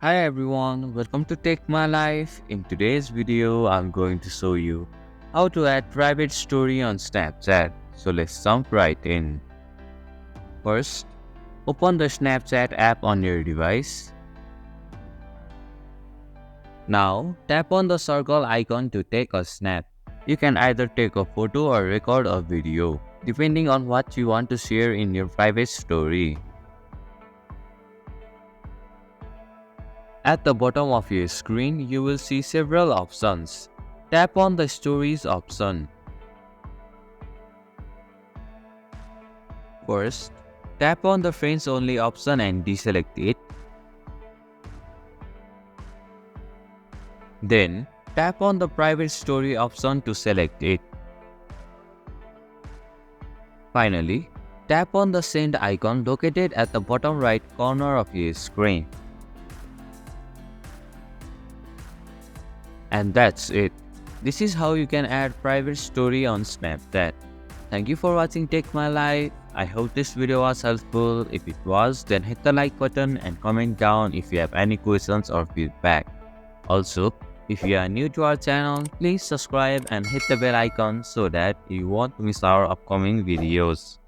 Hi everyone, welcome to Take My Life. In today's video, I'm going to show you how to add private story on Snapchat. So let's jump right in. First, open the Snapchat app on your device. Now, tap on the circle icon to take a snap. You can either take a photo or record a video, depending on what you want to share in your private story. At the bottom of your screen, you will see several options. Tap on the Stories option. First, tap on the Friends Only option and deselect it. Then, tap on the Private Story option to select it. Finally, tap on the Send icon located at the bottom right corner of your screen. And that's it. This is how you can add private story on Snapchat. Thank you for watching Take My Life. I hope this video was helpful. If it was, then hit the like button and comment down if you have any questions or feedback. Also, if you are new to our channel, please subscribe and hit the bell icon so that you won't miss our upcoming videos.